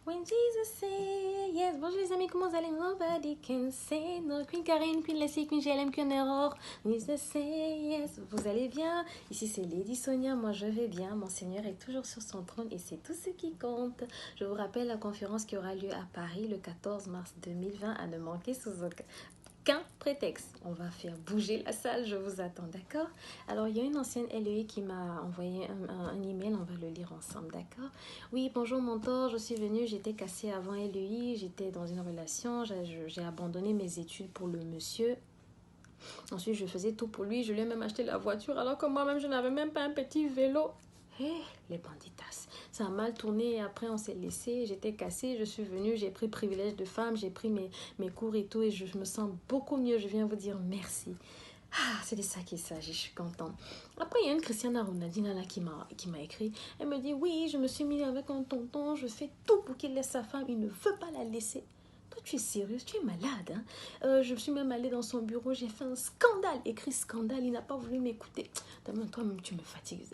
When Jesus say yes. Bonjour les amis, comment vous allez? Nobody can say no. Queen Karine, Queen Leslie, Queen GLM, Queen Error. Jesus say yes. Vous allez bien? Ici c'est Lady Sonia, moi je vais bien. Mon Seigneur est toujours sur son trône et c'est tout ce qui compte. Je vous rappelle la conférence qui aura lieu à Paris le 14 mars 2020 à ne manquer sous aucun prétexte. On va faire bouger la salle, je vous attends, d'accord? Alors, il y a une ancienne LEI qui m'a envoyé un email, on va le lire ensemble, d'accord? Oui, bonjour mentor, je suis venue, j'étais cassée avant LEI, j'étais dans une relation, j'ai abandonné mes études pour le monsieur. Ensuite, je faisais tout pour lui, je lui ai même acheté la voiture, alors que moi-même, je n'avais même pas un petit vélo. Les banditas. Ça a mal tourné et après on s'est laissé. J'étais cassée, je suis venue, j'ai pris privilège de femme, j'ai pris mes cours et tout et je me sens beaucoup mieux. Je viens vous dire merci. Ah, c'est de ça qu'il s'agit, je suis contente. Après, il y a une Christiana Ronaldina là qui m'a écrit. Elle me dit, oui, je me suis mis avec un tonton, je fais tout pour qu'il laisse sa femme, il ne veut pas la laisser. Toi, tu es sérieuse, tu es malade. Hein? Je suis même allée dans son bureau, j'ai fait un scandale, écrit scandale, il n'a pas voulu m'écouter. Toi-même, tu me fatigues.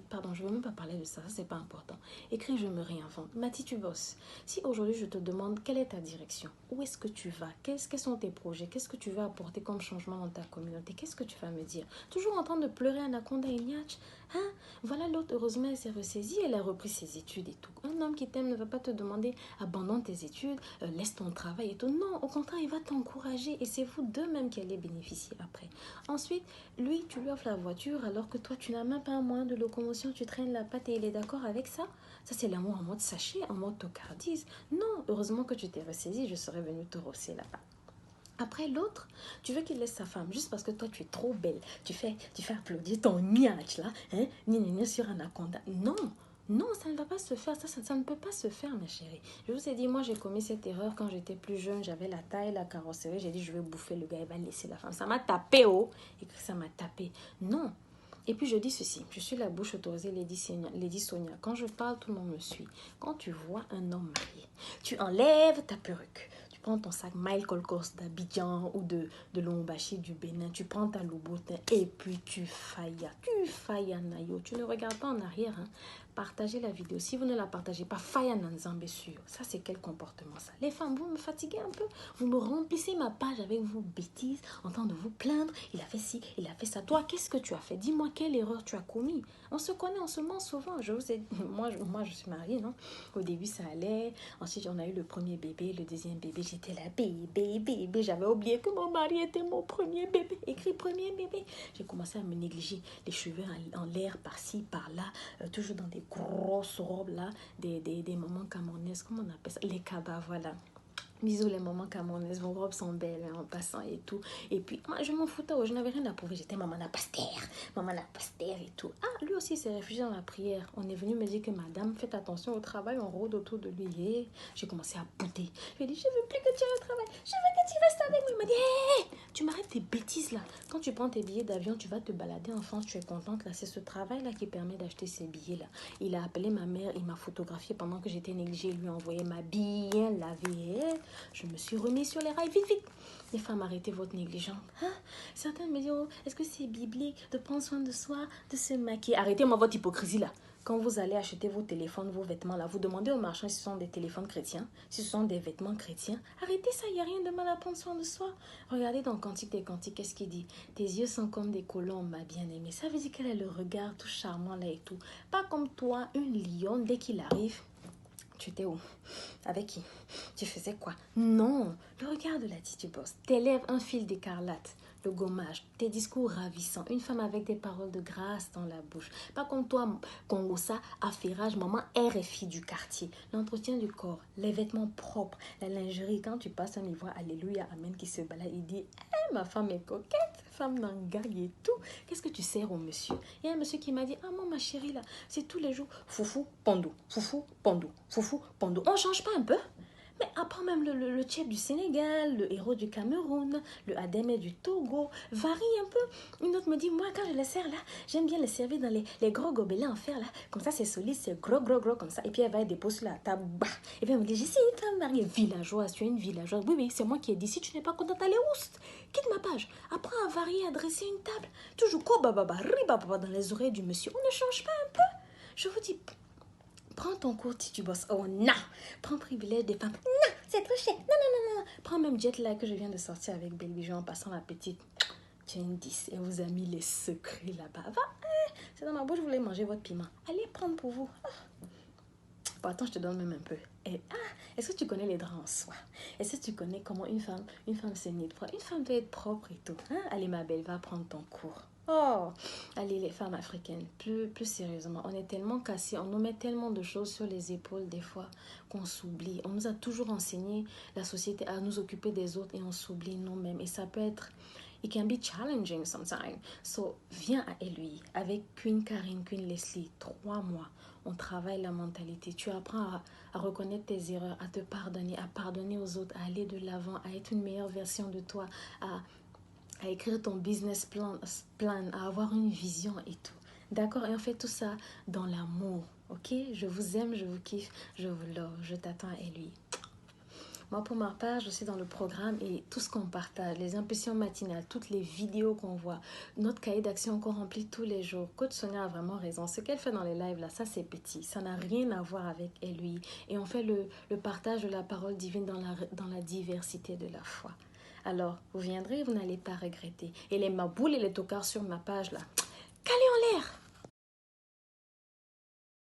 Pardon, je ne veux même pas parler de ça, ça c'est pas important. Écris, je me réinvente. Mathie, tu bosses. Si aujourd'hui je te demande quelle est ta direction, où est-ce que tu vas, quels sont tes projets, qu'est-ce que tu veux apporter comme changement dans ta communauté, qu'est-ce que tu vas me dire? Toujours en train de pleurer Anaconda et Niach. Hein? Voilà l'autre, heureusement, elle s'est ressaisie, elle a repris ses études et tout. Un homme qui t'aime ne va pas te demander abandonne tes études, laisse ton travail et tout. Non, au contraire, il va t'encourager et c'est vous deux même qui allez bénéficier après. Ensuite, lui, tu lui offres la voiture alors que toi, tu n'as même pas un moyen de locomotion, tu traînes la patte et il est d'accord avec ça? Ça, c'est l'amour en mode sachet, en mode tocardise. Non, heureusement que tu t'es ressaisie, je serais venue te rosser là-bas. Après l'autre, tu veux qu'il laisse sa femme juste parce que toi tu es trop belle. Tu fais applaudir ton niach là, hein, ni sur Anaconda. Non, non, ça ne va pas se faire, ça ne peut pas se faire ma chérie. Je vous ai dit, moi j'ai commis cette erreur quand j'étais plus jeune, j'avais la taille, la carrosserie, j'ai dit je vais bouffer le gars, il va laisser la femme. Ça m'a tapé et que ça m'a tapé. Non. Et puis je dis ceci, je suis la bouche autorisée Lady Sonia. Quand je parle, tout le monde me suit. Quand tu vois un homme marié, tu enlèves ta perruque. Tu prends ton sac Maïl Kolkos d'Abidjan ou de Lombashi du Bénin. Tu prends ta loubotin et puis tu faillas nayo. Tu ne regardes pas en arrière. Hein. Partagez la vidéo. Si vous ne la partagez pas, faillas nanzambe sûr. Ça, c'est quel comportement ça? Les femmes, vous me fatiguez un peu. Vous me remplissez ma page avec vos bêtises en train de vous plaindre. Il a fait ci, il a fait ça. Toi, qu'est-ce que tu as fait? Dis-moi quelle erreur tu as commis. On se connaît, on se ment souvent. Je vous ai... moi, je suis mariée, non? Au début, ça allait. Ensuite, on a eu le premier bébé, le deuxième bébé. J'étais là, bébé. J'avais oublié que mon mari était mon premier bébé. Écrit premier bébé. J'ai commencé à me négliger. Les cheveux en l'air, par-ci, par-là. Toujours dans des grosses robes, là. Des mamans camerounaises. Comment on appelle ça? Les cabas, voilà. Bisous les mamans camerounaises, vos robes sont belles hein, en passant et tout. Et puis, moi, je m'en foutais, je n'avais rien à prouver. J'étais maman la pastère et tout. Ah, lui aussi s'est réfugié dans la prière. On est venu me dire que madame, faites attention au travail, on rôde autour de lui. Et j'ai commencé à bouder. Je lui ai dit, je veux plus que tu ailles au travail, je veux que tu restes avec moi. Il m'a dit, hé, tu m'arrêtes tes bêtises là. Quand tu prends tes billets d'avion, tu vas te balader en France, tu es contente là. C'est ce travail là qui permet d'acheter ces billets là. Il a appelé ma mère, il m'a photographié pendant que j'étais négligée. Il lui a envoyé ma bien lavée. Je me suis remis sur les rails, vite. Les femmes, arrêtez votre négligence. Hein? Certaines me disent, oh, est-ce que c'est biblique de prendre soin de soi, de se maquiller? Arrêtez-moi votre hypocrisie là. Quand vous allez acheter vos téléphones, vos vêtements là, vous demandez aux marchands si ce sont des téléphones chrétiens, si ce sont des vêtements chrétiens. Arrêtez ça, il n'y a rien de mal à prendre soin de soi. Regardez dans Cantique des Cantiques, qu'est-ce qu'il dit? Tes yeux sont comme des colombes, ma bien-aimée. Ça veut dire qu'elle a le regard tout charmant là et tout. Pas comme toi, une lionne, dès qu'il arrive. Tu étais où? Avec qui? Tu faisais quoi? Non, le regard de la titubose, tes lèvres un fil d'écarlate, le gommage, tes discours ravissants, une femme avec des paroles de grâce dans la bouche. Pas comme toi, Congossa, affairage, maman RFI du quartier. L'entretien du corps, les vêtements propres, la lingerie. Quand tu passes un ivoire, alléluia, amen, qui se balade, il dit, hey, ma femme est coquette, femme n'engaille et tout. Qu'est-ce que tu sers au monsieur? Il y a un monsieur qui m'a dit, ah moi ma chérie là, c'est tous les jours, foufou, pandou, foufou, pandou, foufou, pandou. On change pas un peu? Mais après même le tchèp du Sénégal, le héros du Cameroun, le Adémé du Togo, varie un peu. Une autre me dit, moi quand je les sers là, j'aime bien les servir dans les gros gobelets en fer là. Comme ça c'est solide, c'est gros comme ça. Et puis elle va déposer sur la table. Bah. Et puis elle me dit, je suis une femme mariée villageoise, tu es une villageoise. Oui, c'est moi qui ai dit, si tu n'es pas contente, allez oust. Quitte ma page. Apprends à varier, à dresser une table. Toujours quoi, bababa, ribababa dans les oreilles du monsieur. On ne change pas un peu. Je vous dis, Prends ton cours si tu bosses. Oh non! Prends privilège des femmes. Non, c'est trop cher. Non, non, non, non. Prends même jet lag que je viens de sortir avec Belle Bijou en passant la petite. Tu as une 10 et vous a mis les secrets là-bas. Va, c'est dans ma bouche, je voulais manger votre piment. Allez prendre pour vous. Bon, attends, je te donne même un peu. Est-ce que tu connais les draps en soie? Est-ce que tu connais comment une femme se nettoie? Une femme doit être propre et tout. Hein? Allez, ma belle, va prendre ton cours. Oh, allez, les femmes africaines, plus sérieusement, on est tellement cassés, on nous met tellement de choses sur les épaules des fois qu'on s'oublie. On nous a toujours enseigné, la société, à nous occuper des autres et on s'oublie nous-mêmes. Et ça peut être, it can be challenging sometimes. So, viens à lui avec Queen Karine, Queen Leslie, 3 mois. On travaille la mentalité. Tu apprends à reconnaître tes erreurs, à te pardonner, à pardonner aux autres, à aller de l'avant, à être une meilleure version de toi, à écrire ton business plan, à avoir une vision et tout. D'accord? Et on fait tout ça dans l'amour. Ok? Je vous aime, je vous kiffe, je vous love, je t'attends à lui. Moi, pour ma part, je suis dans le programme et tout ce qu'on partage, les impulsions matinales, toutes les vidéos qu'on voit, notre cahier d'action qu'on remplit tous les jours. Coach Sonia a vraiment raison. Ce qu'elle fait dans les lives, là, ça, c'est petit. Ça n'a rien à voir avec lui. Et on fait le partage de la parole divine dans la diversité de la foi. Alors, vous viendrez, vous n'allez pas regretter. Et les maboules et les tocards sur ma page, là, calez en l'air!